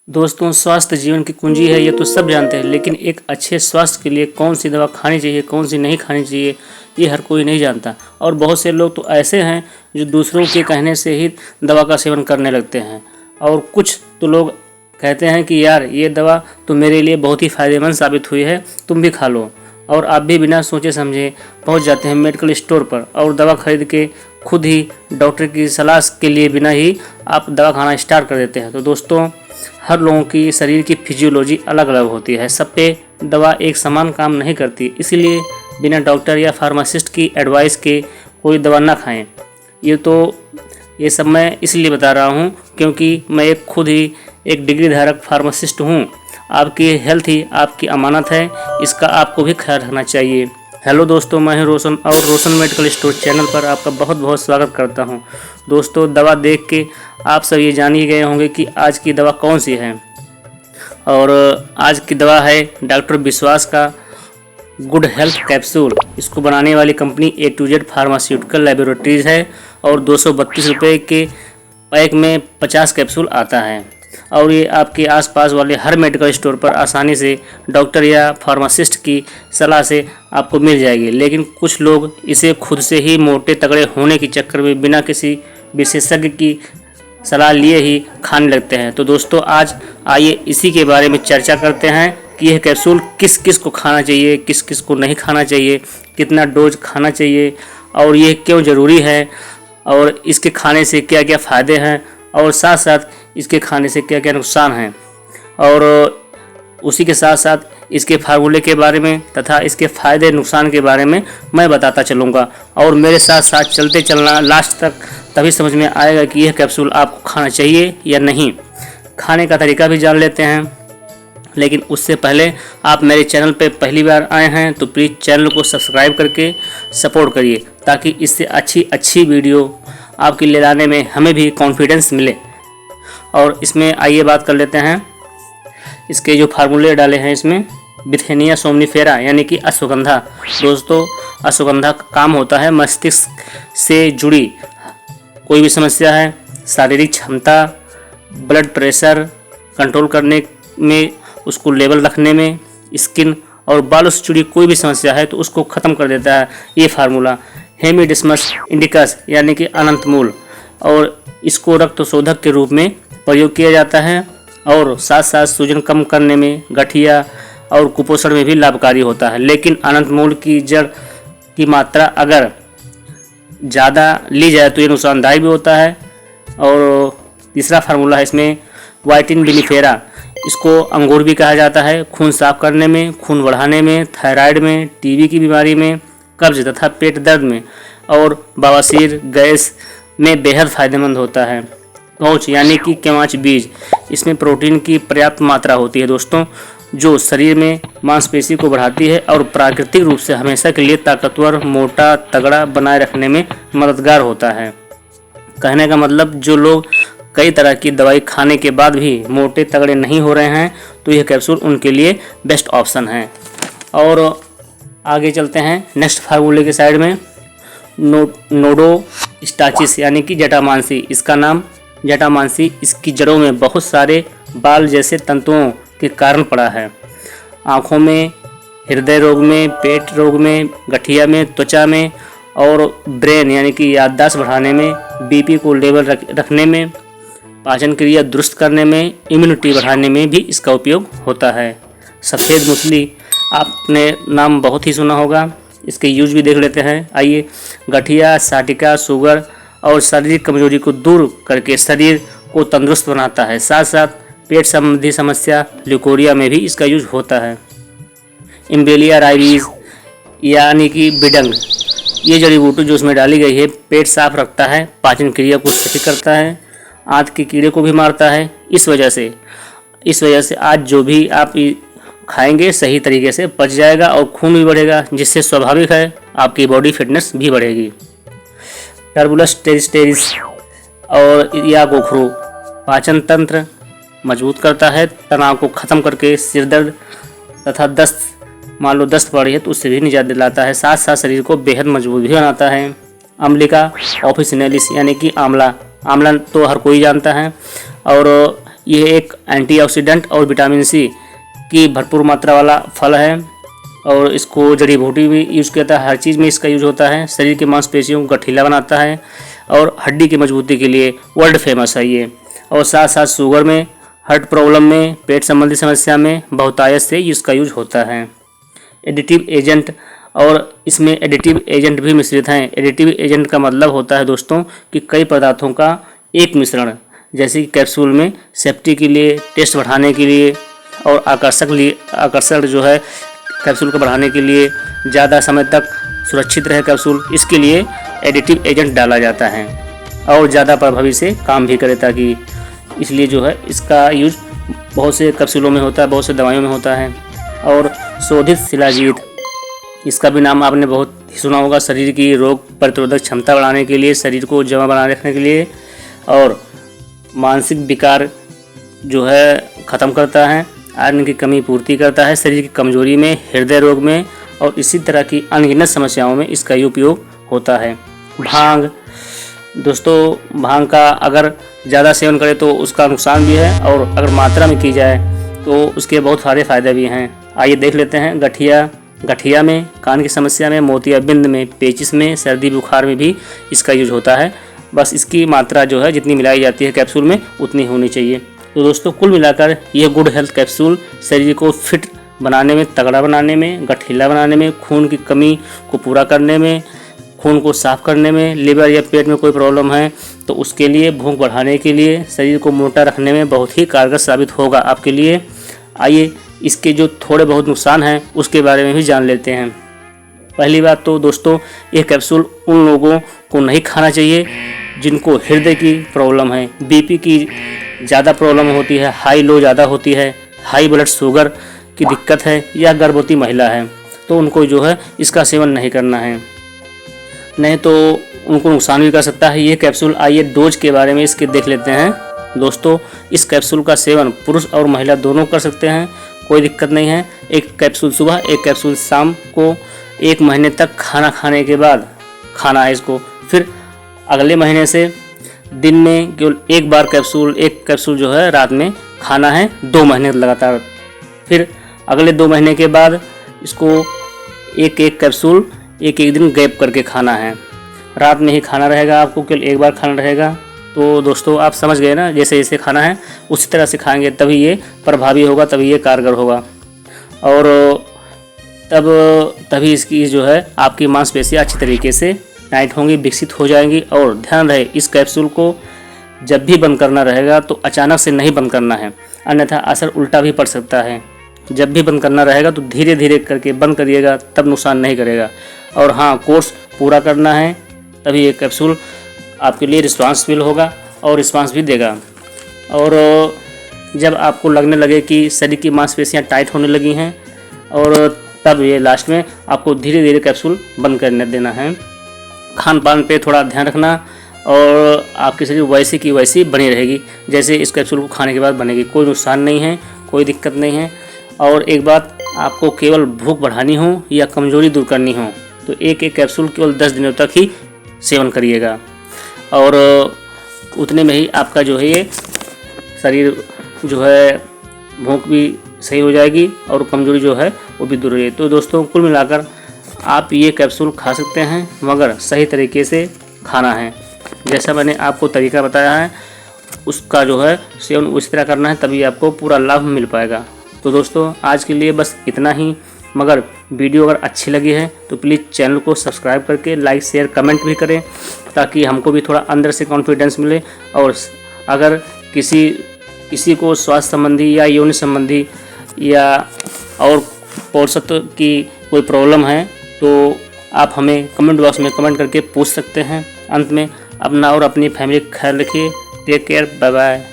दोस्तों, स्वास्थ्य जीवन की कुंजी है, ये तो सब जानते हैं। लेकिन एक अच्छे स्वास्थ्य के लिए कौन सी दवा खानी चाहिए, कौन सी नहीं खानी चाहिए, ये हर कोई नहीं जानता। और बहुत से लोग तो ऐसे हैं जो दूसरों के कहने से ही दवा का सेवन करने लगते हैं। और कुछ तो लोग कहते हैं कि यार ये दवा तो मेरे लिए बहुत ही फ़ायदेमंद साबित हुई है, तुम भी खा लो। और आप भी बिना सोचे समझे पहुंच जाते हैं मेडिकल स्टोर पर और दवा खरीद के खुद ही डॉक्टर की सलाह के लिए बिना ही आप दवा खाना स्टार्ट कर देते हैं। तो दोस्तों, हर लोगों की शरीर की फिजियोलॉजी अलग अलग होती है, सब पे दवा एक समान काम नहीं करती। इसीलिए बिना डॉक्टर या फार्मासिस्ट की एडवाइस के कोई दवा ना खाएं। ये सब मैं इसलिए बता रहा हूँ क्योंकि मैं खुद ही एक डिग्री धारक फार्मासिस्ट हूँ। आपकी हेल्थ ही आपकी अमानत है, इसका आपको भी ख्याल रखना चाहिए। हेलो दोस्तों, मैं हूं रोशन और रोशन मेडिकल स्टोर चैनल पर आपका बहुत बहुत स्वागत करता हूं। दोस्तों, दवा देख के आप सब ये जान ही गए होंगे कि आज की दवा कौन सी है। और आज की दवा है डॉक्टर विश्वास का गुड हेल्थ कैप्सूल। इसको बनाने वाली company A to Z pharmaceutical laboratories है और 232 रुपये के पैक में 50 कैप्सूल आता है। और ये आपके आसपास वाले हर मेडिकल स्टोर पर आसानी से डॉक्टर या फार्मासिस्ट की सलाह से आपको मिल जाएगी। लेकिन कुछ लोग इसे खुद से ही मोटे तगड़े होने के चक्कर में बिना किसी विशेषज्ञ की सलाह लिए ही खाने लगते हैं। तो दोस्तों, आज आइए इसी के बारे में चर्चा करते हैं कि यह कैप्सूल किस किस को खाना चाहिए, किस किस को नहीं खाना चाहिए, कितना डोज खाना चाहिए और ये क्यों ज़रूरी है, और इसके खाने से क्या क्या फ़ायदे हैं और साथ साथ इसके खाने से क्या क्या नुकसान हैं। और उसी के साथ साथ इसके फार्मूले के बारे में तथा इसके फ़ायदे नुकसान के बारे में मैं बताता चलूँगा। और मेरे साथ साथ चलते चलना लास्ट तक, तभी समझ में आएगा कि यह कैप्सूल आपको खाना चाहिए या नहीं। खाने का तरीका भी जान लेते हैं, लेकिन उससे पहले आप मेरे चैनल पर पहली बार आए हैं तो प्लीज़ चैनल को सब्सक्राइब करके सपोर्ट करिए, ताकि इससे अच्छी वीडियो आपके ले लाने में हमें भी कॉन्फिडेंस मिले। और इसमें आइए बात कर लेते हैं। इसके जो फार्मूले डाले हैं इसमें बिथेनिया सोमनीफेरा यानी कि अश्वगंधा। दोस्तों, अश्वगंधा का काम होता है मस्तिष्क से जुड़ी कोई भी समस्या है, शारीरिक क्षमता, ब्लड प्रेशर कंट्रोल करने में, उसको लेवल रखने में, स्किन और बालों से जुड़ी कोई भी समस्या है तो उसको ख़त्म कर देता है ये फार्मूला। हेमिडिस्मस इंडिकस यानी कि अनंत मूल, और इसको रक्त शोधक के रूप में प्रयोग किया जाता है और साथ साथ सूजन कम करने में, गठिया और कुपोषण में भी लाभकारी होता है। लेकिन अनंत मूल की जड़ की मात्रा अगर ज़्यादा ली जाए तो ये नुकसानदायक भी होता है। और तीसरा फार्मूला है इसमें वाइटिन विनिफेरा। इसको अंगूर भी कहा जाता है। खून साफ करने में, खून बढ़ाने में, थायराइड में, टीबी की बीमारी में, कब्ज तथा पेट दर्द में और बवासीर, गैस में बेहद फ़ायदेमंद होता है। पौच यानी कि केवाच बीज, इसमें प्रोटीन की पर्याप्त मात्रा होती है दोस्तों, जो शरीर में मांसपेशी को बढ़ाती है और प्राकृतिक रूप से हमेशा के लिए ताकतवर, मोटा, तगड़ा बनाए रखने में मददगार होता है। कहने का मतलब, जो लोग कई तरह की दवाई खाने के बाद भी मोटे तगड़े नहीं हो रहे हैं तो यह कैप्सूल उनके लिए बेस्ट ऑप्शन है। और आगे चलते हैं नेक्स्ट फार्मूले के साइड में। नोडो स्टाचिस यानी कि जटामांसी। इसका नाम जटामांसी इसकी जड़ों में बहुत सारे बाल जैसे तंतुओं के कारण पड़ा है। आँखों में, हृदय रोग में, पेट रोग में, गठिया में, त्वचा में और ब्रेन यानी कि याददाश्त बढ़ाने में, बीपी को लेवल रखने में, पाचन क्रिया दुरुस्त करने में, इम्यूनिटी बढ़ाने में भी इसका उपयोग होता है। सफ़ेद मूसली, आपने नाम बहुत ही सुना होगा, इसके यूज भी देख लेते हैं। आइए। गठिया, साटिका, शुगर और शारीरिक कमजोरी को दूर करके शरीर को तंदुरुस्त बनाता है। साथ साथ पेट संबंधी समस्या, ल्यूकोरिया में भी इसका यूज होता है। इम्बेलिया राइबीज यानी कि बिडंग, ये जड़ी बूटी जो उसमें डाली गई है पेट साफ रखता है, पाचन क्रिया को सही करता है, आंत के कीड़े को भी मारता है। इस वजह से आज जो भी आप खाएंगे सही तरीके से पच जाएगा और खून भी बढ़ेगा, जिससे स्वाभाविक है आपकी बॉडी फिटनेस भी बढ़ेगी। टर्बुलस टेरिस और या गोखरू पाचन तंत्र मजबूत करता है, तनाव को ख़त्म करके सिर दर्द तथा दस्त, मान लो दस्त पड़ी है तो उससे भी निजात दिलाता है। साथ साथ शरीर को बेहद मजबूत भी बनाता है। अम्लिका ऑफिसिनेलिस यानी कि आंवला तो हर कोई जानता है, और यह एक एंटीऑक्सीडेंट और विटामिन सी की भरपूर मात्रा वाला फल है और इसको जड़ी बूटी भी यूज़ किया जाता है। हर चीज़ में इसका यूज होता है। शरीर की मांसपेशियों को गठीला बनाता है और हड्डी की मजबूती के लिए वर्ल्ड फेमस है ये। और साथ साथ शुगर में, हार्ट प्रॉब्लम में, पेट संबंधी समस्या में बहुतायत से इसका यूज होता है। एडिटिव एजेंट, और इसमें एडिटिव एजेंट भी मिश्रित हैं। एडिटिव एजेंट का मतलब होता है दोस्तों कि कई पदार्थों का एक मिश्रण, जैसे कि कैप्सूल में सेफ्टी के लिए, टेस्ट बढ़ाने के लिए और आकर्षक जो है कैप्सूल को बढ़ाने के लिए, ज़्यादा समय तक सुरक्षित रहे कैप्सूल, इसके लिए एडिटिव एजेंट डाला जाता है और ज़्यादा प्रभावी से काम भी करे, ताकि इसलिए जो है इसका यूज बहुत से कैप्सूलों में होता है, बहुत से दवाइयों में होता है। और शोधित शिलाजीत, इसका भी नाम आपने बहुत ही सुना होगा। शरीर की रोग प्रतिरोधक क्षमता बढ़ाने के लिए, शरीर को जमा बनाए रखने के लिए और मानसिक विकार जो है ख़त्म करता है, आयरन की कमी पूर्ति करता है, शरीर की कमजोरी में, हृदय रोग में और इसी तरह की अनगिनत समस्याओं में इसका उपयोग होता है। भांग, दोस्तों भांग का अगर ज़्यादा सेवन करें तो उसका नुकसान भी है और अगर मात्रा में की जाए तो उसके बहुत सारे फ़ायदे भी हैं। आइए देख लेते हैं। गठिया में, कान की समस्या में, मोतियाबिंद में, पेचिश में, सर्दी बुखार में भी इसका यूज होता है। बस इसकी मात्रा जो है जितनी मिलाई जाती है कैप्सूल में उतनी होनी चाहिए। तो दोस्तों कुल मिलाकर यह गुड हेल्थ कैप्सूल शरीर को फिट बनाने में, तगड़ा बनाने में, गठीला बनाने में, खून की कमी को पूरा करने में, खून को साफ करने में, लिवर या पेट में कोई प्रॉब्लम है तो उसके लिए, भूख बढ़ाने के लिए, शरीर को मोटा रखने में बहुत ही कारगर साबित होगा आपके लिए। आइए इसके जो थोड़े बहुत नुकसान हैं उसके बारे में भी जान लेते हैं। पहली बात तो दोस्तों, यह कैप्सूल उन लोगों को नहीं खाना चाहिए जिनको हृदय की प्रॉब्लम है, बीपी की ज़्यादा प्रॉब्लम होती है, हाई लो ज़्यादा होती है, हाई ब्लड शुगर की दिक्कत है या गर्भवती महिला है, तो उनको जो है इसका सेवन नहीं करना है, नहीं तो उनको नुकसान भी कर सकता है ये कैप्सूल। आइए डोज के बारे में इसके देख लेते हैं। दोस्तों इस कैप्सूल का सेवन पुरुष और महिला दोनों कर सकते हैं, कोई दिक्कत नहीं है। एक कैप्सूल सुबह, एक कैप्सूल शाम को 1 महीने तक खाना खाने के बाद खाना है इसको। फिर अगले महीने से दिन में केवल एक कैप्सूल जो है रात में खाना है 2 महीने लगातार। फिर अगले 2 महीने के बाद इसको एक कैप्सूल एक दिन गैप करके खाना है। रात में ही खाना रहेगा, आपको केवल एक बार खाना रहेगा। तो दोस्तों आप समझ गए ना, जैसे जैसे खाना है उसी तरह से खाएंगे तभी ये प्रभावी होगा, तभी ये कारगर होगा और तभी इसकी जो है आपकी मांसपेशियाँ अच्छी तरीके से टाइट होंगी, विकसित हो जाएंगी। और ध्यान रहे इस कैप्सूल को जब भी बंद करना रहेगा तो अचानक से नहीं बंद करना है, अन्यथा असर उल्टा भी पड़ सकता है। जब भी बंद करना रहेगा तो धीरे धीरे करके बंद करिएगा, तब नुकसान नहीं करेगा। और हाँ, कोर्स पूरा करना है तभी ये कैप्सूल आपके लिए रिस्पॉन्सिबल होगा और रिस्पॉन्स भी देगा। और जब आपको लगने लगे कि शरीर की मांसपेशियाँ टाइट होने लगी हैं और तब ये लास्ट में आपको धीरे धीरे कैप्सूल बंद करने देना है। खान पान पे थोड़ा ध्यान रखना और आपकी शरीर वैसी की वैसी बनी रहेगी जैसे इस कैप्सूल को खाने के बाद बनेगी, कोई नुकसान नहीं है, कोई दिक्कत नहीं है। और एक बात, आपको केवल भूख बढ़ानी हो या कमजोरी दूर करनी हो तो एक कैप्सूल केवल 10 दिनों तक ही सेवन करिएगा और उतने में ही आपका जो है ये शरीर जो है भूख भी सही हो जाएगी और कमजोरी जो है वो भी दूर रहेगी। तो दोस्तों कुल मिलाकर आप ये कैप्सूल खा सकते हैं, मगर सही तरीके से खाना है। जैसा मैंने आपको तरीका बताया है उसका जो है सेवन उस तरह करना है, तभी आपको पूरा लाभ मिल पाएगा। तो दोस्तों आज के लिए बस इतना ही, मगर वीडियो अगर अच्छी लगी है तो प्लीज़ चैनल को सब्सक्राइब करके लाइक शेयर कमेंट भी करें, ताकि हमको भी थोड़ा अंदर से कॉन्फिडेंस मिले। और अगर किसी को स्वास्थ्य संबंधी या यौन संबंधी या और पौरुषत्व की कोई प्रॉब्लम है तो आप हमें कमेंट बॉक्स में कमेंट करके पूछ सकते हैं। अंत में अपना और अपनी फैमिली का ख्याल रखिए। Take care, bye bye.